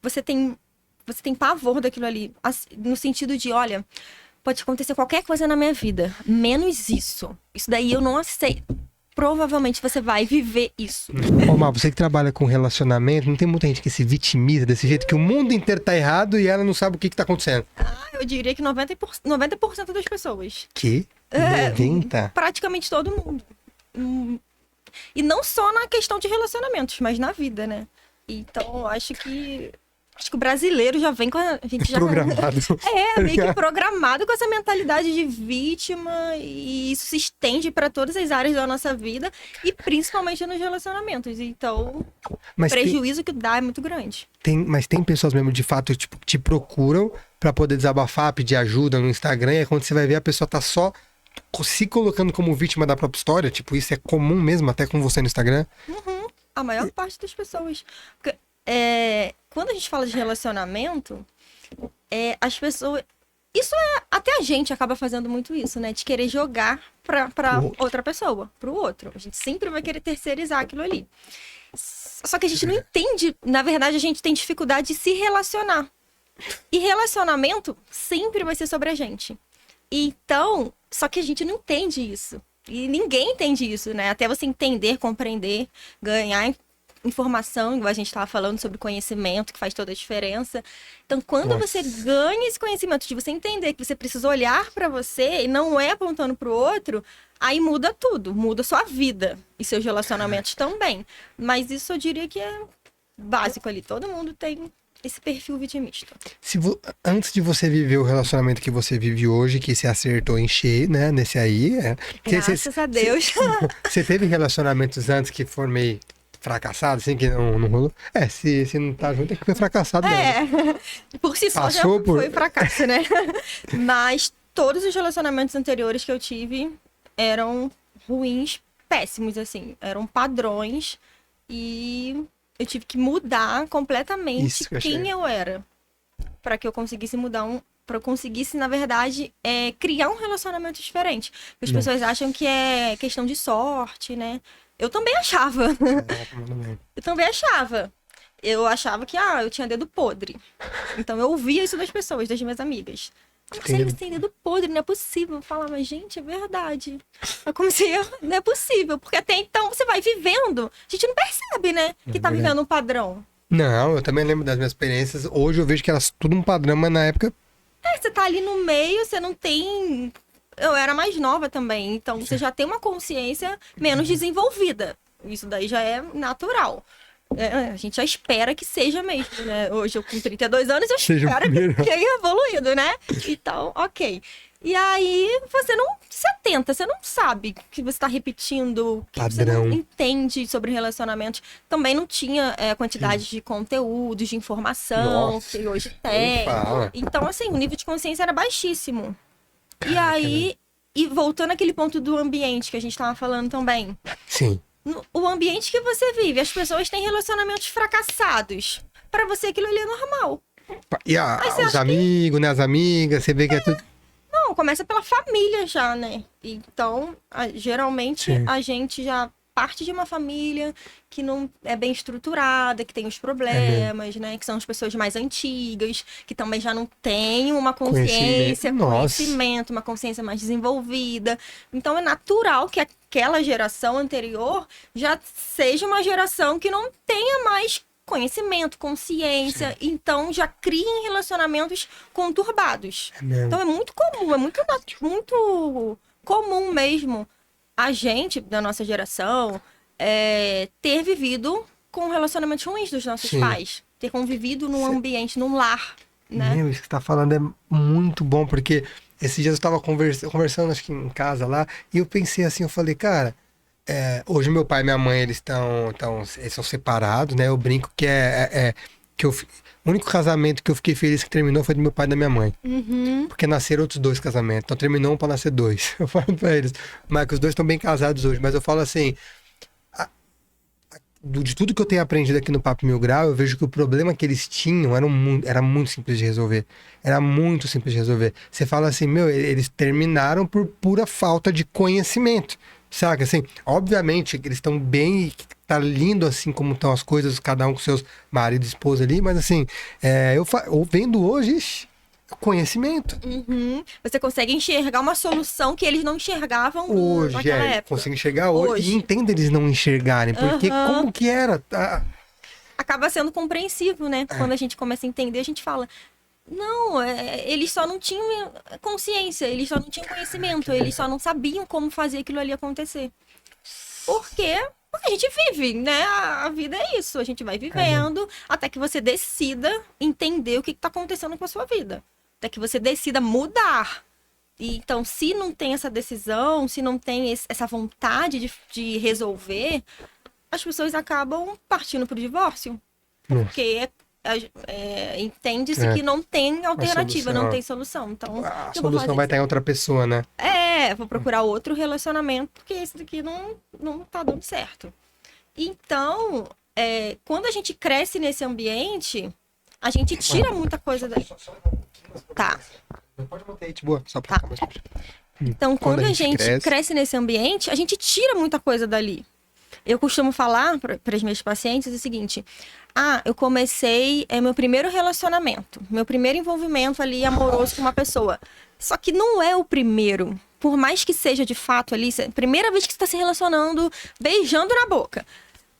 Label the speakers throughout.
Speaker 1: você tem pavor daquilo ali. No sentido de, olha, pode acontecer qualquer coisa na minha vida, menos isso. Isso daí eu não aceito. Provavelmente você vai viver isso.
Speaker 2: Ô, Mar, você que trabalha com relacionamento, não tem muita gente que se vitimiza desse jeito, que o mundo inteiro tá errado e ela não sabe o que tá acontecendo?
Speaker 1: Eu diria que 90% das pessoas.
Speaker 2: Que? 90?
Speaker 1: Praticamente todo mundo. E não só na questão de relacionamentos, mas na vida, né? Então, acho que o brasileiro já vem com a gente já
Speaker 2: Programado.
Speaker 1: meio que programado com essa mentalidade de vítima, e isso se estende para todas as áreas da nossa vida e principalmente nos relacionamentos. Então, o prejuízo que dá é muito grande.
Speaker 2: Mas tem pessoas mesmo, de fato, tipo, que te procuram pra poder desabafar, pedir ajuda no Instagram, e aí quando você vai ver, a pessoa tá só se colocando como vítima da própria história. Tipo, isso é comum mesmo, até com você no Instagram?
Speaker 1: A maior parte das pessoas. Porque, quando a gente fala de relacionamento, as pessoas... Até a gente acaba fazendo muito isso, né? De querer jogar pra outra pessoa, pro outro. A gente sempre vai querer terceirizar aquilo ali. Só que a gente não entende. Na verdade, a gente tem dificuldade de se relacionar. E relacionamento sempre vai ser sobre a gente. Então, só que a gente não entende isso. E ninguém entende isso, né? Até você entender, compreender, ganhar informação, igual a gente estava falando sobre conhecimento, que faz toda a diferença. Então, quando você ganha esse conhecimento de você entender que você precisa olhar para você e não é apontando para o outro, aí muda tudo, muda sua vida e seus relacionamentos também. Mas isso eu diria que é básico ali. Todo mundo tem esse perfil vitimista.
Speaker 2: Antes de você viver o relacionamento que você vive hoje, que se acertou em cheio, né? Nesse aí.
Speaker 1: Graças a Deus.
Speaker 2: Você teve relacionamentos antes que foram meio fracassados, assim, que não rolou? Se não tá junto, é que foi fracassado mesmo.
Speaker 1: Por si só já foi fracasso, né? Mas todos os relacionamentos anteriores que eu tive eram ruins, péssimos, assim. Eram padrões e eu tive que mudar completamente quem eu era. Para que eu conseguisse para eu conseguisse, na verdade, criar um relacionamento diferente. Porque as pessoas acham que é questão de sorte, né? Eu também achava. Eu achava que, eu tinha dedo podre. Então eu ouvia isso das pessoas, das minhas amigas. Você tem dedo podre, não é possível. Eu falava, gente, é verdade. Eu comecei, não é possível. Porque até então você vai vivendo, a gente não percebe, né? Que tá vivendo um padrão.
Speaker 2: Não, eu também lembro das minhas experiências. Hoje eu vejo que era tudo um padrão, mas na época...
Speaker 1: Você tá ali no meio, você não tem... Eu era mais nova também, então você já tem uma consciência menos desenvolvida. Isso daí já é natural. A gente já espera que seja mesmo, né? Hoje eu com 32 anos, eu espero que tenha evoluído, né? Então, ok. E aí você não se atenta, você não sabe que você está repetindo, que você não entende sobre relacionamentos. Também não tinha quantidade de conteúdos, de informação que hoje tem. Então, assim, o nível de consciência era baixíssimo. Caraca, e aí, voltando àquele ponto do ambiente que a gente estava falando também.
Speaker 2: Sim.
Speaker 1: O ambiente que você vive, as pessoas têm relacionamentos fracassados. Pra você aquilo ali é normal.
Speaker 2: E os amigos, né? As amigas, você vê que é tudo...
Speaker 1: Não, começa pela família já, né? Então, geralmente, a gente já parte de uma família que não é bem estruturada, que tem os problemas, né? Que são as pessoas mais antigas, que também já não têm uma consciência, conhecimento, uma consciência mais desenvolvida. Então, é natural que aquela geração anterior já seja uma geração que não tenha mais conhecimento, consciência, então já criem relacionamentos conturbados. Então, é muito comum, é muito comum mesmo a gente, da nossa geração, ter vivido com relacionamentos ruins dos nossos pais. Ter convivido num ambiente, num lar, né?
Speaker 2: Isso que você tá falando é muito bom, porque esses dias eu estava conversando, acho que em casa lá, e eu pensei assim, eu falei, cara, hoje meu pai e minha mãe, eles são separados, né? Eu brinco que o único casamento que eu fiquei feliz que terminou foi do meu pai e da minha mãe. Porque nasceram outros 2 casamentos. Então terminou um pra nascer 2. Eu falo pra eles. Mas que os 2 estão bem casados hoje. Mas eu falo assim, de tudo que eu tenho aprendido aqui no Papo Mil Grau, eu vejo que o problema que eles tinham era muito simples de resolver. Era muito simples de resolver. Você fala assim, eles terminaram por pura falta de conhecimento. Saca, assim, obviamente que eles estão bem, tá lindo assim como estão as coisas, cada um com seus maridos e esposa ali, mas assim, eu vendo hoje, ixi, conhecimento.
Speaker 1: Uhum. Você consegue enxergar uma solução que eles não enxergavam
Speaker 2: Hoje,
Speaker 1: naquela época.
Speaker 2: consigo enxergar hoje. E
Speaker 1: Hoje.
Speaker 2: entendo eles não enxergarem, porque
Speaker 1: Aham.
Speaker 2: como que era? Tá?
Speaker 1: Acaba sendo compreensivo, né? Quando a gente começa a entender, a gente fala, não, eles só não tinham consciência, eles só não tinham conhecimento, eles só não sabiam como fazer aquilo ali acontecer. Por quê? Porque a gente vive, né? A vida é isso, a gente vai vivendo até que você decida entender o que está acontecendo com a sua vida. Até que você decida mudar. E, então, se não tem essa decisão, se não tem essa vontade de resolver, as pessoas acabam partindo para o divórcio. Porque entende-se
Speaker 2: É.
Speaker 1: que não tem alternativa,
Speaker 2: solução.
Speaker 1: não tem solução. Então,
Speaker 2: A
Speaker 1: o que eu vou
Speaker 2: solução
Speaker 1: fazer?
Speaker 2: vai estar em outra pessoa, né?
Speaker 1: Vou procurar outro relacionamento, porque esse daqui não tá dando certo. Então, quando a gente cresce nesse ambiente, a gente tira muita coisa dali. Tá.
Speaker 2: Pode manter aí, de boa, só pra
Speaker 1: Tá.
Speaker 2: ficar mais puxado.
Speaker 1: Então, quando a gente cresce nesse ambiente, a gente tira muita coisa dali. Eu costumo falar para as minhas pacientes o seguinte: eu comecei meu primeiro relacionamento, meu primeiro envolvimento ali amoroso com uma pessoa. Só que não é o primeiro. Por mais que seja de fato ali, primeira vez que você está se relacionando, beijando na boca.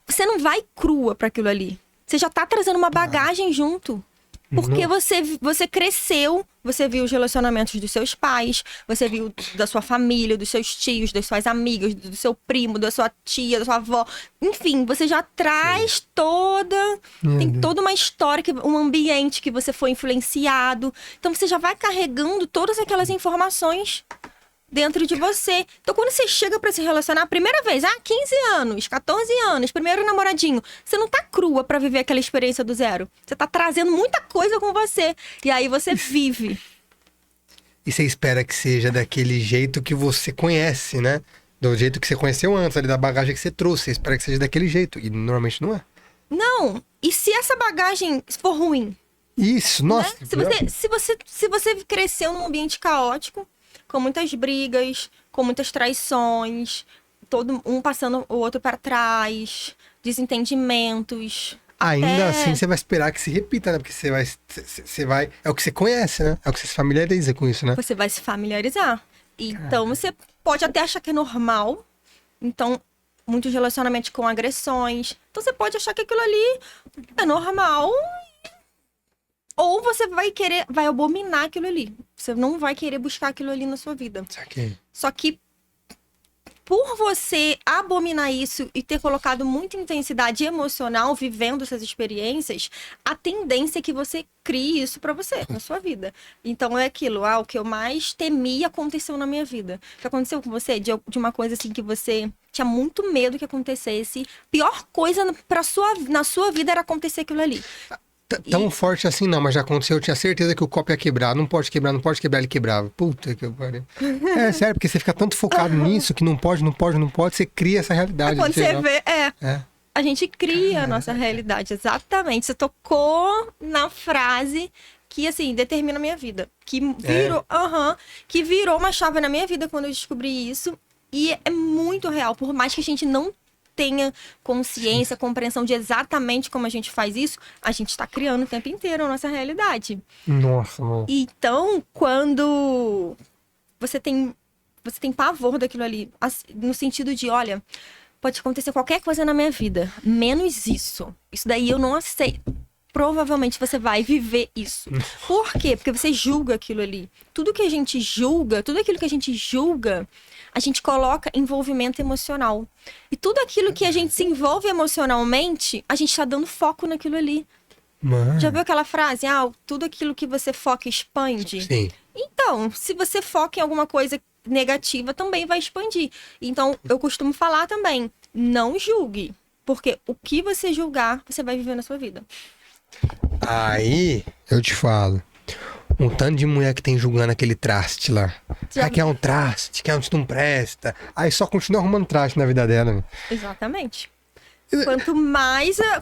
Speaker 1: Você não vai crua para aquilo ali. Você já tá trazendo uma bagagem junto. Porque você cresceu, você viu os relacionamentos dos seus pais, você viu da sua família, dos seus tios, das suas amigas, do seu primo, da sua tia, da sua avó. Enfim, você já traz tem toda uma história, um ambiente que você foi influenciado. Então você já vai carregando todas aquelas informações dentro de você. Então, quando você chega pra se relacionar a primeira vez, 15 anos, 14 anos, primeiro namoradinho, você não tá crua pra viver aquela experiência do zero. Você tá trazendo muita coisa com você. E aí você vive.
Speaker 2: E você espera que seja daquele jeito que você conhece, né? Do jeito que você conheceu antes, ali da bagagem que você trouxe. Você espera que seja daquele jeito. E normalmente não é.
Speaker 1: Não. E se essa bagagem for ruim?
Speaker 2: Isso, nossa.
Speaker 1: Né? Se você cresceu num ambiente caótico, com muitas brigas, com muitas traições, todo um passando o outro para trás, desentendimentos.
Speaker 2: Ainda assim, você vai esperar que se repita, né? Porque você vai. É o que você conhece, né? É o que você se familiariza com isso, né?
Speaker 1: Você vai se familiarizar. Então, você pode até achar que é normal. Então, muitos relacionamentos com agressões. Então, você pode achar que aquilo ali é normal. Ou você vai abominar aquilo ali. Você não vai querer buscar aquilo ali na sua vida. Só que, por você abominar isso e ter colocado muita intensidade emocional vivendo essas experiências, a tendência é que você crie isso pra você, na sua vida. Então é aquilo, o que eu mais temia aconteceu na minha vida. O que aconteceu com você? De uma coisa assim que você tinha muito medo que acontecesse. Pior coisa na sua vida era acontecer aquilo ali.
Speaker 2: Tão forte assim não, mas já aconteceu, eu tinha certeza que o copo ia quebrar. Não pode quebrar, ele quebrava. Puta que pariu. É sério, porque você fica tanto focado nisso que não pode, você cria essa realidade.
Speaker 1: Quando você vê, a gente cria a nossa realidade, exatamente. Você tocou na frase que, assim, determina a minha vida. Que virou uma chave na minha vida quando eu descobri isso. E é muito real, por mais que a gente não tenha consciência, compreensão de exatamente como a gente faz isso, a gente está criando o tempo inteiro a nossa realidade.
Speaker 2: Nossa, mano.
Speaker 1: Então, quando você tem pavor daquilo ali, no sentido de, olha, pode acontecer qualquer coisa na minha vida, menos isso. Isso daí eu não aceito. Provavelmente você vai viver isso. Por quê? Porque você julga aquilo ali. Tudo que a gente julga, tudo aquilo que a gente julga, a gente coloca envolvimento emocional. E tudo aquilo que a gente se envolve emocionalmente, a gente tá dando foco naquilo ali.
Speaker 2: Mano.
Speaker 1: Já viu aquela frase? Tudo aquilo que você foca expande?
Speaker 2: Sim.
Speaker 1: Então, se você foca em alguma coisa negativa, também vai expandir. Então, eu costumo falar também, não julgue. Porque o que você julgar, você vai viver na sua vida.
Speaker 2: Aí, eu te falo. Um tanto de mulher que tem julgando aquele traste lá. Que é um traste, que não presta. Aí só continua arrumando traste na vida dela. Né?
Speaker 1: Exatamente.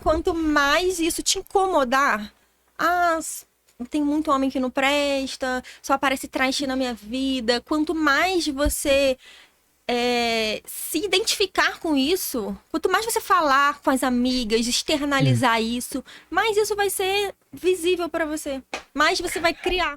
Speaker 1: Quanto mais isso te incomodar, tem muito homem que não presta, só aparece traste na minha vida. Quanto mais você se identificar com isso, quanto mais você falar com as amigas, externalizar isso, mais isso vai ser visível para você. Mais você vai criar.